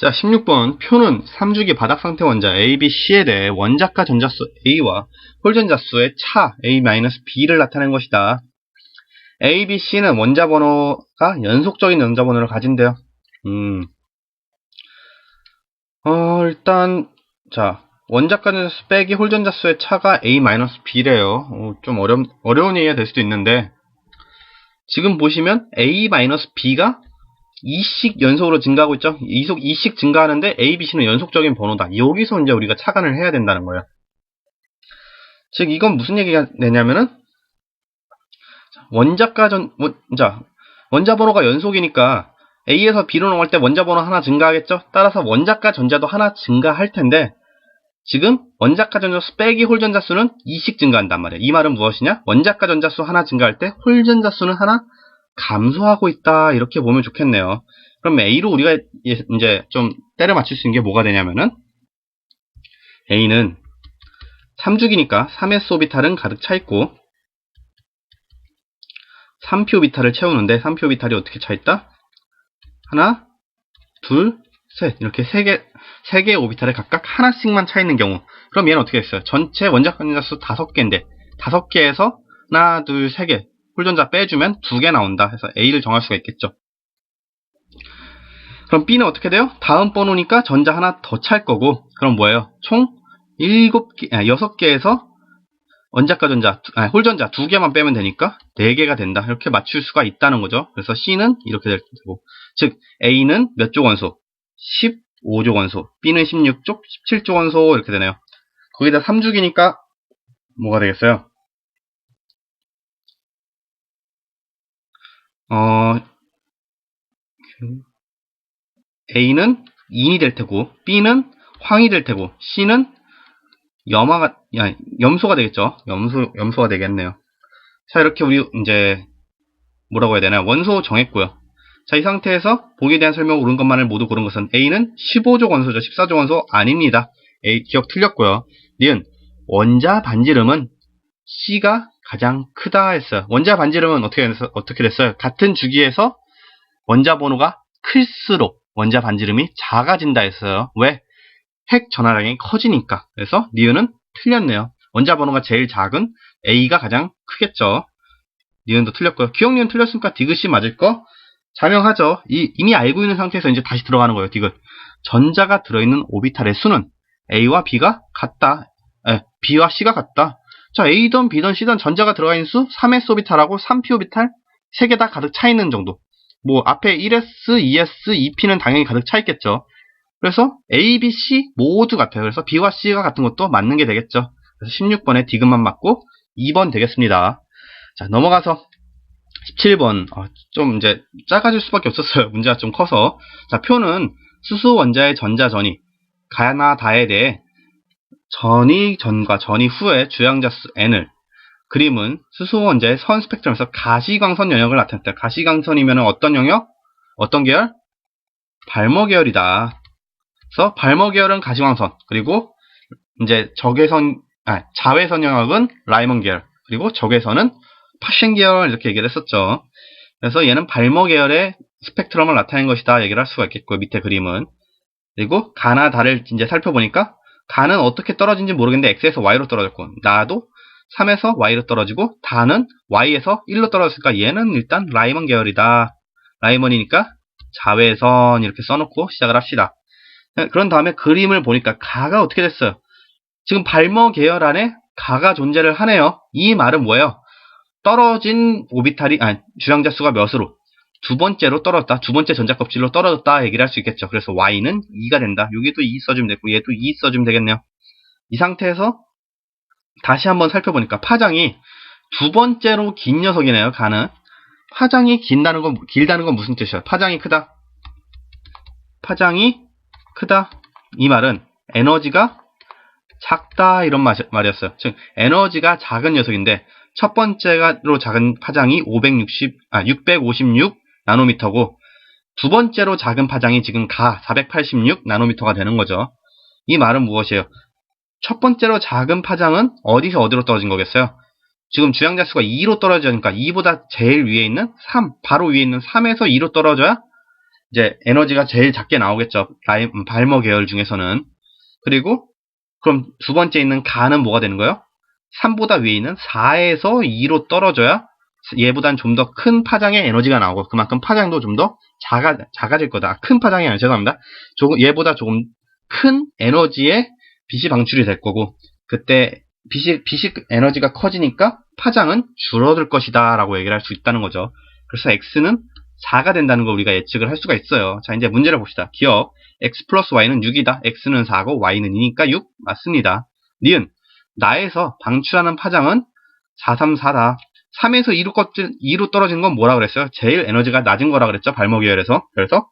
자, 16번 표는 3주기 바닥상태 원자 A, B, C에 대해 원자가 전자수 A와 홀전자수의 차 A-B를 나타낸 것이다. A, B, C는 원자 번호가 연속적인 원자 번호를 가진대요. 일단 자, 원자가 전자수 빼기 홀전자수의 차가 A-B래요. 좀 어려운 얘기가 될 수도 있는데, 지금 보시면 A-B가 2씩 연속으로 증가하고 있죠. 2씩 증가하는데 A, B, C는 연속적인 번호다. 여기서 이제 우리가 착안을 해야 된다는 거예요. 즉 이건 무슨 얘기가 되냐면은 원자 번호가 연속이니까 A에서 B로 넘어갈 때 원자 번호 하나 증가하겠죠. 따라서 원자가 전자도 하나 증가할 텐데, 지금 원자가 전자수 빼기 홀전자수는 2씩 증가한단 말이에요. 이 말은 무엇이냐? 원자가 전자수 하나 증가할 때 홀전자수는 하나 감소하고 있다, 이렇게 보면 좋겠네요. 그럼 A로 우리가 이제 좀 때려 맞출 수 있는 게 뭐가 되냐면은, A는 3주기니까 3s 오비탈은 가득 차 있고 3p 오비탈을 채우는데 3p 오비탈이 어떻게 차 있다? 하나, 둘, 셋, 이렇게 세 개의 오비탈에 각각 하나씩만 차 있는 경우, 그럼 얘는 어떻게 됐어요? 전체 원자가 전자수 5개인데 5개에서 하나, 둘, 세 개 홀전자 빼주면 2개 나온다 해서 A를 정할 수가 있겠죠. 그럼 B는 어떻게 돼요? 다음 번호니까 전자 하나 더 찰 거고, 그럼 뭐예요? 총 6개에서 홀전자 2개만 빼면 되니까 4개가 된다. 이렇게 맞출 수가 있다는 거죠. 그래서 C는 이렇게 될 거고, 즉 A는 몇 조 원소? 15조 원소, B는 16조, 17조 원소, 이렇게 되네요. 거기다 3주기니까 뭐가 되겠어요? A는 인이 될 테고, B는 황이 될 테고, C는 염소가 되겠죠. 염소가 되겠네요. 자, 이렇게 우리 이제 뭐라고 해야 되나, 원소 정했고요. 자, 이 상태에서 보기에 대한 설명 옳은 것만을 모두 고른 것은 A는 15조 원소죠. 14조 원소 아닙니다. A 기억 틀렸고요. 니은 원자 반지름은 C가 가장 크다 했어요. 원자 반지름은 어떻게 됐어요? 같은 주기에서 원자 번호가 클수록 원자 반지름이 작아진다 했어요. 왜? 핵 전하량이 커지니까. 그래서 니은은 틀렸네요. 원자 번호가 제일 작은 A가 가장 크겠죠. 니은도 틀렸고요. 기억 니은 틀렸으니까 디귿이 맞을 거 자명하죠. 이미 알고 있는 상태에서 이제 다시 들어가는 거예요. 디귿. 전자가 들어있는 오비탈의 수는 A와 B가 같다. B와 C가 같다. 자, A든 B든 C든 전자가 들어가 있는 수 3s 오비탈하고 3p 오비탈 3개 다 가득 차 있는 정도. 뭐 앞에 1s, 2s, 2p는 당연히 가득 차 있겠죠. 그래서 A, B, C 모두 같아요. 그래서 B와 C가 같은 것도 맞는 게 되겠죠. 그래서 16번에 디귿만 맞고 2번 되겠습니다. 자, 넘어가서 17번. 좀 이제 작아질 수밖에 없었어요. 문제가 좀 커서. 자, 표는 수소 원자의 전자 전이 가나 다에 대해 전이 전과 전이 후의 주양자수 n을, 그림은 수소 원자의 선 스펙트럼에서 가시광선 영역을 나타냈다. 가시광선이면 어떤 영역? 어떤 계열? 발모 계열이다. 그래서 발모 계열은 가시광선, 그리고 이제 자외선 영역은 라이먼 계열, 그리고 적외선은 파셴 계열, 이렇게 얘기를 했었죠. 그래서 얘는 발모 계열의 스펙트럼을 나타낸 것이다 얘기를 할 수가 있겠고, 밑에 그림은. 그리고 가나 다를 이제 살펴보니까 가는 어떻게 떨어진지 모르겠는데 x에서 y로 떨어졌고, 나도 3에서 y로 떨어지고, 다는 y에서 1로 떨어졌으니까 얘는 일단 라이먼 계열이다. 라이먼이니까 자외선 이렇게 써놓고 시작을 합시다. 그런 다음에 그림을 보니까 가가 어떻게 됐어요? 지금 발모 계열 안에 가가 존재를 하네요. 이 말은 뭐예요? 떨어진 오비탈이, 주양자 수가 몇으로? 두 번째로 떨어졌다. 두 번째 전자껍질로 떨어졌다 얘기를 할 수 있겠죠. 그래서 y는 2가 된다. 여기도 2 써주면 되고 얘도 2 써주면 되겠네요. 이 상태에서 다시 한번 살펴보니까 파장이 두 번째로 긴 녀석이네요. 가는 파장이 길다는 건 무슨 뜻이야? 파장이 크다. 파장이 크다. 이 말은 에너지가 작다, 이런 말이었어요. 즉 에너지가 작은 녀석인데 첫 번째로 작은 파장이 656 나노미터고, 두 번째로 작은 파장이 지금 486 나노미터가 되는 거죠. 이 말은 무엇이에요? 첫 번째로 작은 파장은 어디서 어디로 떨어진 거겠어요? 지금 주양자 수가 2로 떨어지니까 2보다 제일 위에 있는 3, 바로 위에 있는 3에서 2로 떨어져야 이제 에너지가 제일 작게 나오겠죠. 발머 계열 중에서는. 그리고 그럼 두 번째 있는 가는 뭐가 되는 거예요? 3보다 위에 있는 4에서 2로 떨어져야 얘보단 좀 더 큰 파장의 에너지가 나오고 그만큼 파장도 좀 더 작아질 거다. 큰 파장이 아니라 죄송합니다. 얘보다 조금 큰 에너지의 빛이 방출이 될 거고 그때 빛이 에너지가 커지니까 파장은 줄어들 것이다 라고 얘기를 할 수 있다는 거죠. 그래서 X는 4가 된다는 걸 우리가 예측을 할 수가 있어요. 자, 이제 문제를 봅시다. 기억 X 플러스 Y는 6이다. X는 4고 Y는 2니까 6 맞습니다. 니은 나에서 방출하는 파장은 434다. 3에서 2로 떨어지는 건 뭐라 그랬어요? 제일 에너지가 낮은 거라 그랬죠? 발머 계열에서. 그래서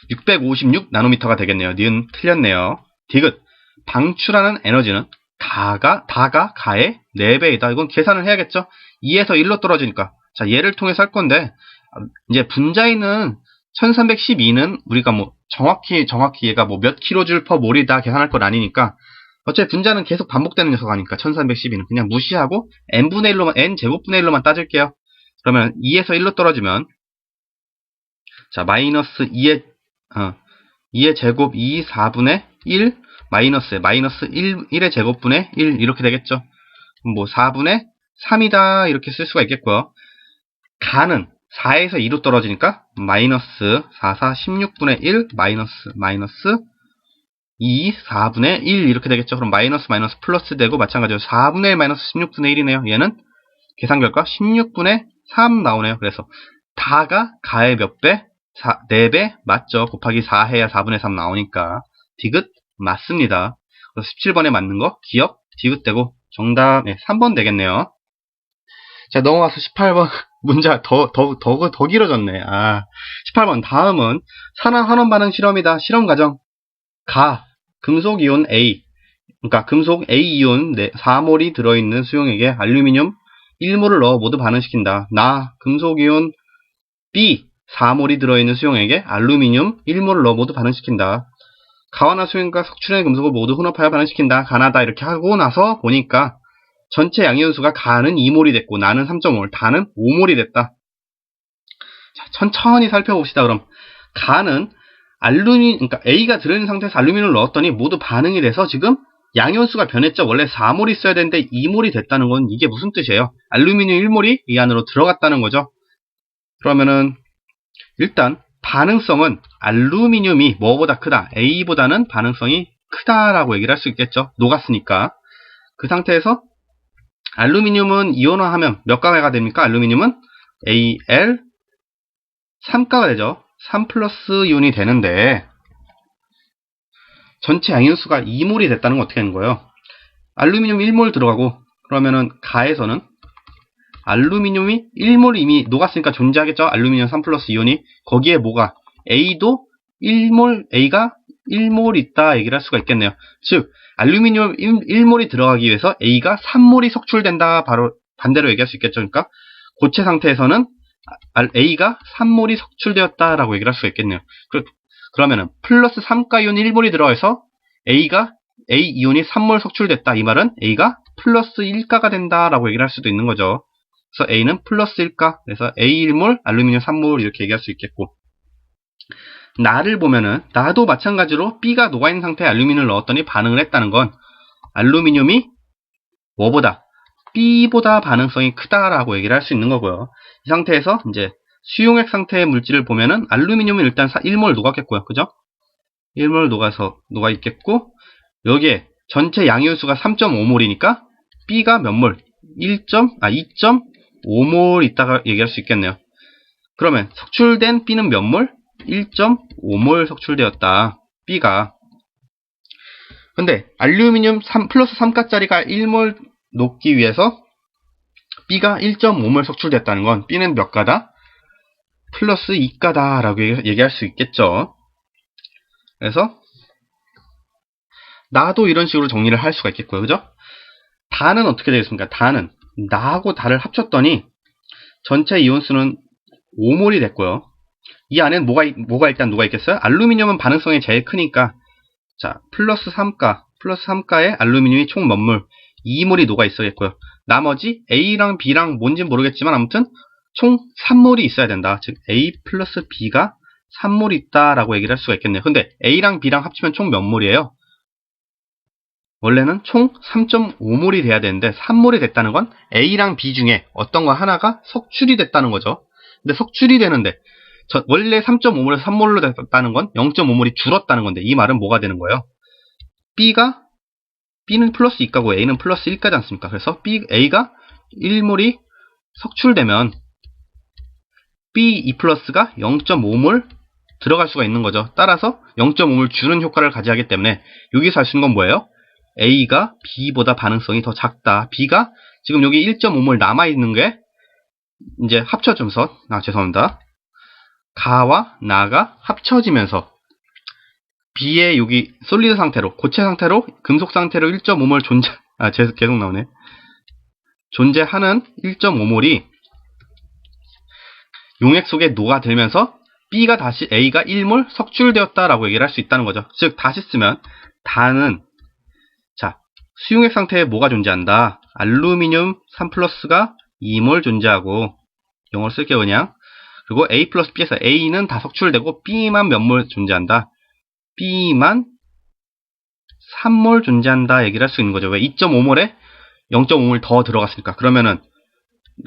656 나노미터가 되겠네요. 니은 틀렸네요. 디귿 방출하는 에너지는 다가 가의 4배이다. 이건 계산을 해야겠죠? 2에서 1로 떨어지니까. 자, 얘를 통해서 할 건데 이제 분자에는 1312는 우리가 뭐 정확히 얘가 뭐 몇 킬로줄 퍼 몰이다 계산할 건 아니니까 어차피 분자는 계속 반복되는 녀석 아니까 1312는 그냥 무시하고 n분의 1로만 n 제곱분의 1로만 따질게요. 그러면 2에서 1로 떨어지면 자 마이너스 2의 제곱 2 4분의 1 마이너스 1의 제곱분의 1 이렇게 되겠죠. 뭐 4분의 3이다 이렇게 쓸 수가 있겠고요. 가는 4에서 2로 떨어지니까 마이너스 4, 16분의 1 마이너스 2, 4분의 1 이렇게 되겠죠. 그럼 마이너스 플러스 되고 마찬가지로 4분의 1 마이너스 16분의 1이네요. 얘는 계산 결과 16분의 3 나오네요. 그래서 다가 가의 몇 배? 4배 맞죠. 곱하기 4 해야 4분의 3 나오니까 디귿 맞습니다. 그래서 17번에 맞는 거 기억 디귿 되고 정답 3번 되겠네요. 자 넘어가서 18번 문제 더 길어졌네. 18번 다음은 산화 환원 반응 실험이다. 실험 과정 금속 이온 A 그러니까 금속 A 이온 4몰이 들어있는 수용액에 알루미늄 1몰을 넣어 모두 반응시킨다. 금속 이온 B 4몰이 들어있는 수용액에 알루미늄 1몰을 넣어 모두 반응시킨다. 가와나 수용과 석출의 금속을 모두 혼합하여 반응시킨다. 가나다 이렇게 하고 나서 보니까 전체 양이온수가 가는 2몰이 됐고 나는 3.5몰, 다는 5몰이 됐다. 자, 천천히 살펴봅시다. 그럼 가는 그러니까 A가 들어있는 상태에서 알루미늄을 넣었더니 모두 반응이 돼서 지금 양이온수가 변했죠. 원래 4몰이 있어야 되는데 2몰이 됐다는 건 이게 무슨 뜻이에요? 알루미늄 1몰이 이 안으로 들어갔다는 거죠. 그러면은 일단 반응성은 알루미늄이 뭐보다 크다? A보다는 반응성이 크다라고 얘기를 할 수 있겠죠. 녹았으니까. 그 상태에서 알루미늄은 이온화하면 몇 가가 됩니까? 알루미늄은 Al 3가가 되죠. 3 플러스 이온이 되는데 전체 양이온수가 2몰이 됐다는 건 어떻게 되는 거예요? 알루미늄 1몰 들어가고 그러면은 가에서는 알루미늄이 1몰 이미 녹았으니까 존재하겠죠? 알루미늄 3 플러스 이온이 거기에 뭐가 A도 1몰 A가 1몰 있다 얘기를 할 수가 있겠네요. 즉 알루미늄 1몰이 들어가기 위해서 A가 3몰이 석출된다. 바로 반대로 얘기할 수 있겠죠. 그러니까 고체 상태에서는 A가 3몰이 석출되었다라고 얘기를 할 수가 있겠네요. 그러면은 플러스 3가 이온 1몰이 들어가서 A 이온이 3몰 석출됐다. 이 말은 A가 플러스 1가가 된다라고 얘기를 할 수도 있는 거죠. 그래서 A는 플러스 1가. 그래서 A 1몰, 알루미늄 3몰 이렇게 얘기할 수 있겠고 나를 보면은 나도 마찬가지로 B가 녹아있는 상태에 알루미늄을 넣었더니 반응을 했다는 건 알루미늄이 뭐보다 B보다 반응성이 크다라고 얘기를 할 수 있는 거고요. 이 상태에서 이제 수용액 상태의 물질을 보면은 알루미늄은 일단 1몰 녹았겠고요. 그죠? 1몰 녹아 있겠고 여기에 전체 양이온수가 3.5몰이니까 B가 몇 몰? 2.5몰 있다가 얘기할 수 있겠네요. 그러면 석출된 B는 몇 몰? 1.5몰 석출되었다. B가. 근데 알루미늄 플러스 3가짜리가 1몰 녹기 위해서 B가 1.5몰 석출됐다는 건 B는 몇 가다? 플러스 2가다 라고 얘기할 수 있겠죠. 그래서 나도 이런 식으로 정리를 할 수가 있겠고요. 그죠? 다는 어떻게 되겠습니까? 다는 나하고 다를 합쳤더니 전체 이온수는 5몰이 됐고요. 이 안엔 뭐가 일단 녹아 있겠어요? 알루미늄은 반응성이 제일 크니까 자 플러스 3가에 알루미늄이 총 몇 몰? 2몰이 녹아 있어야겠고요. 나머지 A랑 B랑 뭔진 모르겠지만 아무튼 총 3몰이 있어야 된다. 즉 A 플러스 B가 3몰이 있다라고 얘기를 할 수가 있겠네요. 근데 A랑 B랑 합치면 총 몇 몰이에요? 원래는 총 3.5몰이 돼야 되는데 3몰이 됐다는 건 A랑 B 중에 어떤 거 하나가 석출이 됐다는 거죠. 근데 석출이 되는데 원래 3.5몰에서 3몰로 됐다는 건 0.5몰이 줄었다는 건데 이 말은 뭐가 되는 거예요? B는 플러스 2가고 A는 플러스 1가지 않습니까? 그래서 A가 1몰이 석출되면 B2 플러스가 0.5몰 들어갈 수가 있는 거죠. 따라서 0.5몰 주는 효과를 가져가기 때문에 여기서 알 수 있는 건 뭐예요? A가 B보다 반응성이 더 작다. B가 지금 여기 1.5몰 남아있는 게 이제 합쳐지면서 죄송합니다. 가와 나가 합쳐지면서 B의 여기 솔리드 상태로 고체 상태로 금속 상태로 1.5몰 계속 나오네. 존재하는 1.5몰이 용액 속에 녹아들면서 B가 다시 A가 1몰 석출되었다라고 얘기를 할 수 있다는 거죠. 즉 다시 쓰면 다는 수용액 상태에 뭐가 존재한다? 알루미늄 3플러스가 2몰 존재하고 영어로 쓸게요 그냥. 그리고 A 플러스 B에서 A는 다 석출되고 B만 몇 몰 존재한다? B만 3몰 존재한다 얘기를 할 수 있는 거죠. 왜? 2.5몰에 0.5몰 더 들어갔으니까. 그러면은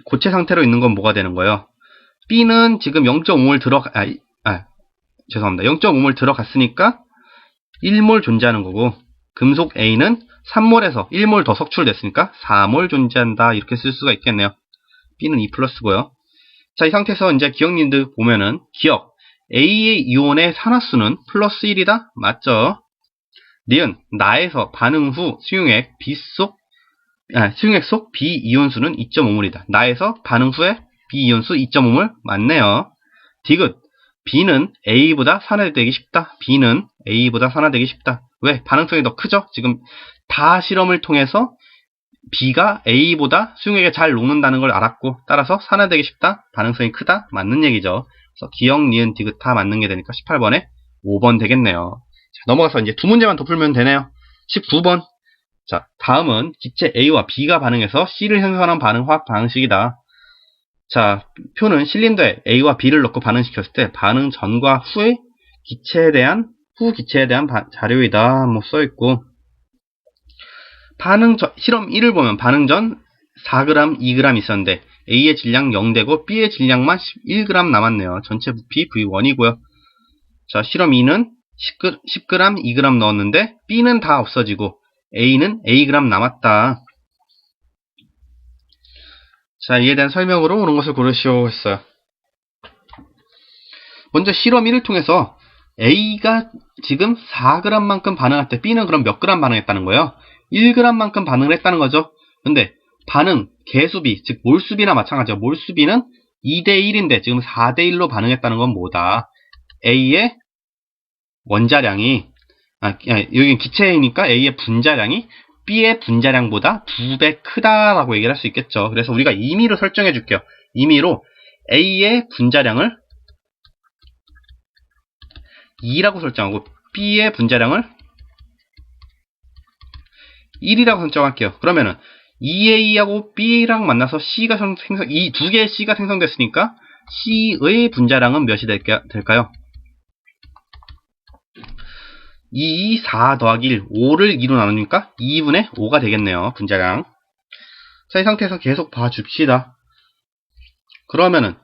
고체 상태로 있는 건 뭐가 되는 거예요? B는 지금 0.5몰 죄송합니다. 0.5몰 들어갔으니까 1몰 존재하는 거고 금속 A는 3몰에서 1몰 더 석출됐으니까 4몰 존재한다. 이렇게 쓸 수가 있겠네요. B는 2 플러스고요. 자, 이 상태에서 이제 기억님들 보면은 A의 이온의 산화수는 플러스 1이다? 맞죠? 니은 나에서 반응 후 수용액 속 B 이온수는 2.5몰이다. 나에서 반응 후에 B 이온수 2.5몰 맞네요. 디귿 B는 A보다 산화되기 쉽다. B는 A보다 산화되기 쉽다. 왜? 반응성이 더 크죠? 지금 다 실험을 통해서 B가 A보다 수용액에 잘 녹는다는 걸 알았고 따라서 산화되기 쉽다. 반응성이 크다. 맞는 얘기죠. 그래서 기억, 니은, 디귿 다 맞는 게 되니까 18번에 5번 되겠네요. 자, 넘어가서 이제 두 문제만 더 풀면 되네요. 19번. 자, 다음은 기체 A와 B가 반응해서 C를 생성하는 반응 화학 방식이다. 자, 표는 실린더에 A와 B를 넣고 반응시켰을 때 반응 전과 후의 기체에 대한 자료이다. 뭐 써있고 실험 1을 보면 반응 전 4g, 2g 있었는데 A의 질량 0되고 B의 질량만 11g 남았네요. 전체 부피 V1이고요. 자, 실험 2는 10g, 2g 넣었는데 B는 다 없어지고 A는 Ag 남았다. 자, 이에 대한 설명으로 옳은 것을 고르시오 했어요. 먼저 실험 1을 통해서 A가 지금 4g만큼 반응할 때 B는 그럼 몇 g 반응했다는 거예요? 1g만큼 반응을 했다는 거죠. 근데 반응 개수비, 즉 몰수비나 마찬가지죠. 몰수비는 2대1인데 지금 4대1로 반응했다는 건 뭐다? A의 원자량이 여기 기체이니까 A의 분자량이 B의 분자량보다 2배 크다라고 얘기를 할 수 있겠죠. 그래서 우리가 임의로 설정해 줄게요. 임의로 A의 분자량을 2라고 설정하고 B의 분자량을 1이라고 설정할게요. 그러면은 2A하고 B랑 만나서 C가 이 두 개의 C가 생성됐으니까 C의 분자량은 몇이 될까요? 2, 4 더하기 1, 5를 2로 나누니까 2분의 5가 되겠네요. 분자량. 자, 이 상태에서 계속 봐줍시다. 그러면은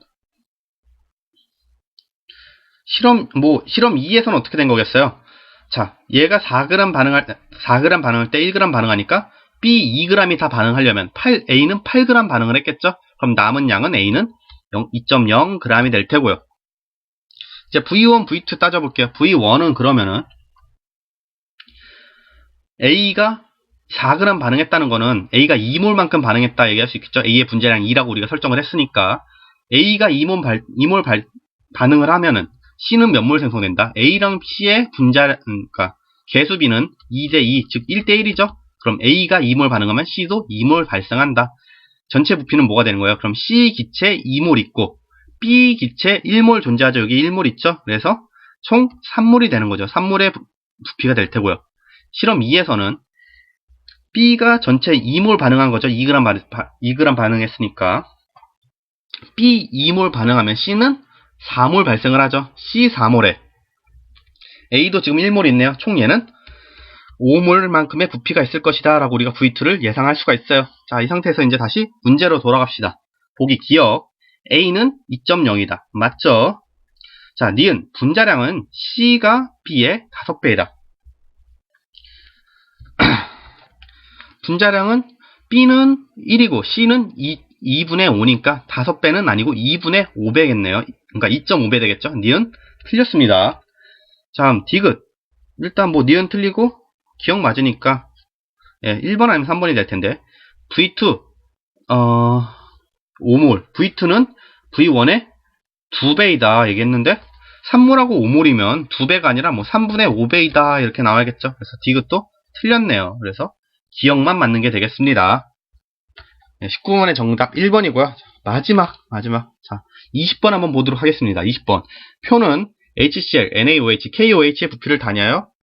실험 2에서는 어떻게 된 거겠어요? 자, 얘가 4g 반응할 때 1g 반응하니까 B 2g이 다 반응하려면 A는 8g 반응을 했겠죠? 그럼 남은 양은 A는 2.0g이 될 테고요. 이제 V1, V2 따져볼게요. V1은 그러면은 A가 4g 반응했다는 거는 A가 2몰만큼 반응했다 얘기할 수 있겠죠? A의 분자량 2라고 우리가 설정을 했으니까 A가 2몰 반응을 하면은 C는 몇 몰 생성된다? A랑 C의 그러니까 개수비는 2대2, 즉 1대1이죠? 그럼 A가 2몰 반응하면 C도 2몰 발생한다. 전체 부피는 뭐가 되는 거예요? 그럼 C 기체 2몰 있고 B 기체 1몰 존재하죠. 여기 1몰 있죠? 그래서 총 3몰이 되는 거죠. 3몰의 부피가 될 테고요. 실험 2에서는 B가 전체 2몰 반응한 거죠. 2g 반응했으니까 B 2몰 반응하면 C는 4몰 발생을 하죠. C4몰에 A도 지금 1몰 있네요. 총 얘는 5몰만큼의 부피가 있을 것이다 라고 우리가 V2를 예상할 수가 있어요. 자, 이 상태에서 이제 다시 문제로 돌아갑시다. 보기 기억. A는 2.0이다. 맞죠? 자, 니은 분자량은 C가 B의 5배이다. 분자량은 B는 1이고 C는 2분의 5니까 5배는 아니고 2분의 5배겠네요. 그러니까 2.5배 되겠죠? 니은 틀렸습니다. 자, 디귿. 일단 뭐 니은 틀리고 기억 맞으니까 1번 아니면 3번이 될 텐데 V2 5몰 V2는 V1의 2배이다 얘기했는데 3몰하고 5몰이면 2배가 아니라 뭐 3분의 5배이다 이렇게 나와야겠죠. 그래서 디귿도 틀렸네요. 그래서 기억만 맞는 게 되겠습니다. 19번의 정답 1번이고요. 마지막. 자, 20번 한번 보도록 하겠습니다. 20번. 표는 HCl, NaOH, KOH의 부피를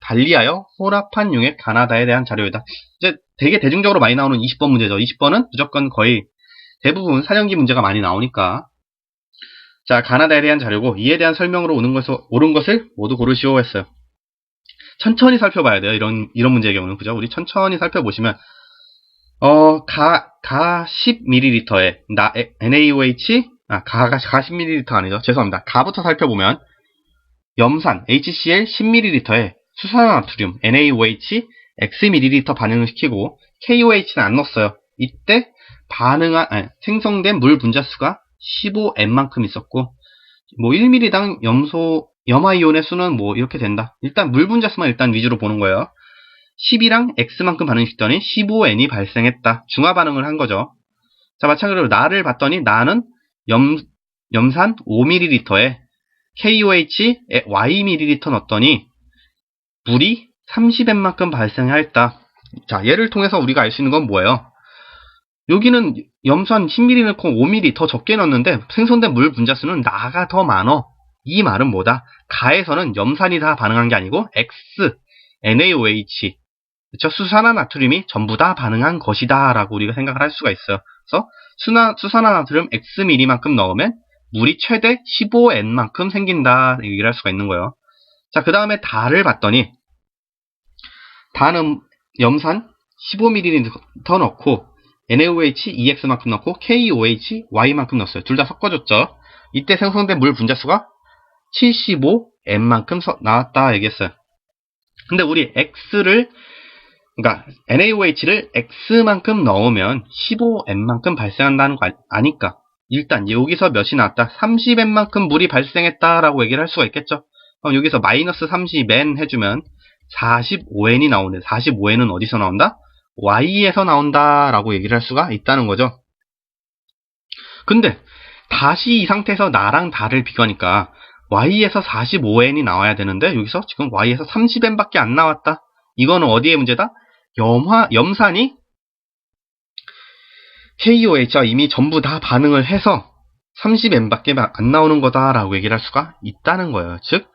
달리하여 혼합한 용액 가나다에 대한 자료이다. 이제 되게 대중적으로 많이 나오는 20번 문제죠. 20번은 무조건 거의 대부분 사년기 문제가 많이 나오니까. 자, 가나다에 대한 자료고 이에 대한 설명으로 옳은 것을 모두 고르시오 했어요. 천천히 살펴봐야 돼요. 이런 문제의 경우는. 그죠? 우리 천천히 살펴보시면 가 10ml에 NaOH 가가 10ml 아니죠. 죄송합니다. 가부터 살펴보면 염산 HCl 10ml에 수산화나트륨 NaOH Xml 반응을 시키고 KOH는 안 넣었어요. 이때 생성된 물 분자수가 15N만큼 있었고 뭐 1ml당 염화이온의 수는 뭐 이렇게 된다. 일단 물 분자수만 일단 위주로 보는 거예요. 10이랑 X만큼 반응시켰더니 15N이 발생했다. 중화 반응을 한 거죠. 자, 마찬가지로 나를 봤더니 나는 염산 5ml에 KOH Yml 넣었더니 물이 30N만큼 발생했다. 자, 얘를 통해서 우리가 알 수 있는 건 뭐예요? 여기는 염산 10ml 넣고 5ml 더 적게 넣었는데 생성된 물 분자수는 나가 더 많어. 이 말은 뭐다? 가에서는 염산이 다 반응한 게 아니고 X, NaOH, 그쵸? 수산화나트륨이 전부 다 반응한 것이다 라고 우리가 생각을 할 수가 있어요. 그래서 수산화나트륨 Xml만큼 넣으면 물이 최대 15N만큼 생긴다 얘기를 할 수가 있는 거예요. 자, 그 다음에 다를 봤더니 다는 염산 15ml 더 넣고 NaOH EX만큼 넣고 KOH Y만큼 넣었어요. 둘 다 섞어줬죠. 이때 생성된 물 분자수가 75N만큼 나왔다 얘기했어요. 근데 우리 그러니까 NaOH를 X만큼 넣으면 15N만큼 발생한다는 거 아니까 일단 여기서 몇이 나왔다? 30N만큼 물이 발생했다라고 얘기를 할 수가 있겠죠. 그럼 여기서 마이너스 30N 해주면 45N이 나오는데 45N은 어디서 나온다? Y에서 나온다라고 얘기를 할 수가 있다는 거죠. 근데 다시 이 상태에서 나랑 다를 비교하니까 Y에서 45N이 나와야 되는데 여기서 지금 Y에서 30N밖에 안 나왔다. 이거는 어디의 문제다? 염산이 KOH와 이미 전부 다 반응을 해서 30N밖에 안 나오는 거다라고 얘기를 할 수가 있다는 거예요. 즉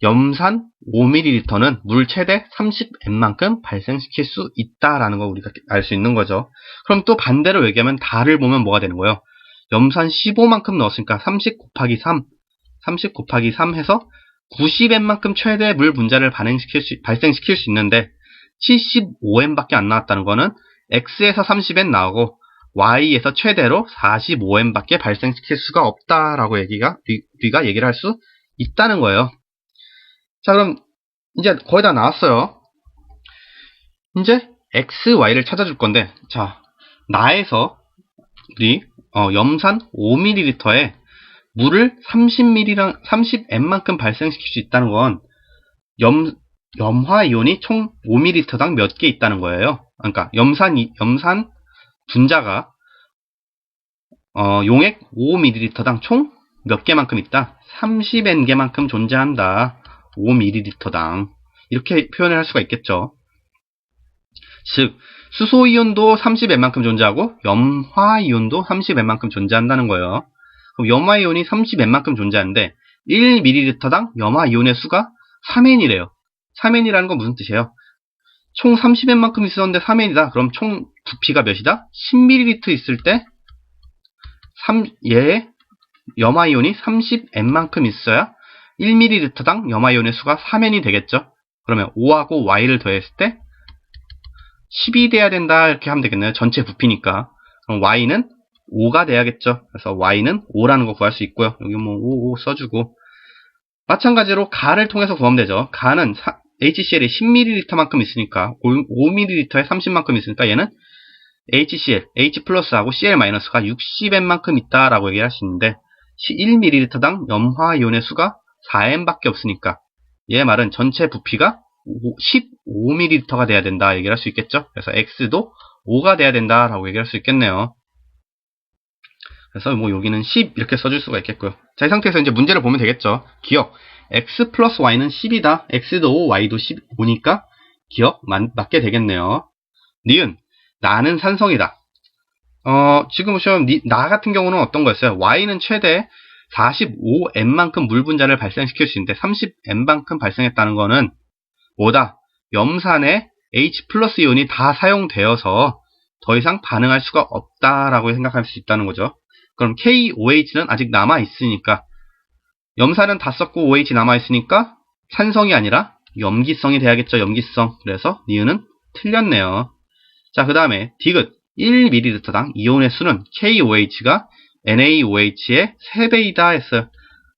염산 5ml는 물 최대 30N만큼 발생시킬 수 있다라는 거 우리가 알 수 있는 거죠. 그럼 또 반대로 얘기하면 다를 보면 뭐가 되는 거예요? 염산 15만큼 넣었으니까 30 곱하기 3 해서 90N만큼 최대 물 분자를 발생시킬 수 있는데 75N밖에 안 나왔다는 거는 X에서 30N 나오고 Y에서 최대로 45N밖에 발생시킬 수가 없다라고 우리가 얘기를 할 수 있다는 거예요. 자, 그럼 이제 거의 다 나왔어요. 이제 X, Y를 찾아줄 건데, 자, 나에서 우리 염산 5ml에 물을 30N만큼 발생시킬 수 있다는 건 염화이온이 총 5ml당 몇 개 있다는 거예요. 그러니까 염산 분자가 용액 5ml당 총 몇 개만큼 있다? 30N개만큼 존재한다. 5ml당. 이렇게 표현을 할 수가 있겠죠. 즉 수소이온도 30N만큼 존재하고 염화이온도 30N만큼 존재한다는 거예요. 그럼 염화이온이 30N만큼 존재하는데 1ml당 염화이온의 수가 3N이래요. 3N이라는 건 무슨 뜻이에요? 총 30N만큼 있었는데 3N이다. 그럼 총 부피가 몇이다? 10ml 있을 때 얘의 염화이온이 30N만큼 있어야 1ml당 염화이온의 수가 3N이 되겠죠. 그러면 O하고 Y를 더했을 때 10이 돼야 된다 이렇게 하면 되겠네요. 전체 부피니까. 그럼 Y는 5가 돼야겠죠. 그래서 Y는 5라는 거 구할 수 있고요. 여기 뭐 5 써주고, 마찬가지로 가를 통해서 구하면 되죠. 가는 HCl이 10ml만큼 있으니까 5ml에 30만큼 있으니까 얘는 HCl, H 플러스하고 Cl 마이너스가 60N만큼 있다라고 얘기할 수 있는데 1ml당 염화이온의 수가 4N밖에 없으니까 얘 말은 전체 부피가 15ml가 돼야 된다 얘기할 수 있겠죠. 그래서 X도 5가 돼야 된다라고 얘기할 수 있겠네요. 그래서 뭐 여기는 10 이렇게 써줄 수가 있겠고요. 자, 이 상태에서 이제 문제를 보면 되겠죠. 기억 X 플러스 Y는 10이다. X도 5, Y도 15니까 기억 맞게 되겠네요. 니은 나는 산성이다. 지금 보시면 나 같은 경우는 어떤 거였어요? Y는 최대 45N만큼 물 분자를 발생시킬 수 있는데 30N만큼 발생했다는 거는 뭐다? 염산에 H 플러스 이온이 다 사용되어서 더 이상 반응할 수가 없다라고 생각할 수 있다는 거죠. 그럼 KOH는 아직 남아있으니까, 염산은 다 썼고 OH 남아있으니까 산성이 아니라 염기성이 돼야겠죠. 염기성. 그래서 니은은 틀렸네요. 자, 그 다음에 디귿 1ml당 이온의 수는 KOH가 NaOH의 3배이다 했어요.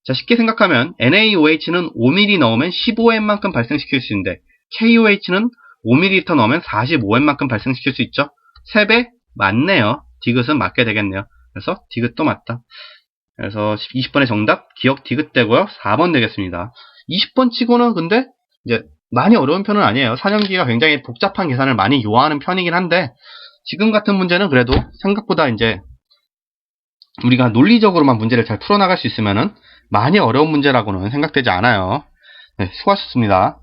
자, 쉽게 생각하면 NaOH는 5ml 넣으면 15N만큼 발생시킬 수 있는데 KOH는 5ml 넣으면 45N만큼 발생시킬 수 있죠. 3배 맞네요. 디귿은 맞게 되겠네요. 그래서 디귿도 맞다. 그래서 20번의 정답 기억 디귿 되고요. 4번 되겠습니다. 20번 치고는 근데 이제 많이 어려운 편은 아니에요. 4년기가 굉장히 복잡한 계산을 많이 요하는 편이긴 한데 지금 같은 문제는 그래도 생각보다 이제 우리가 논리적으로만 문제를 잘 풀어나갈 수 있으면은 많이 어려운 문제라고는 생각되지 않아요. 네, 수고하셨습니다.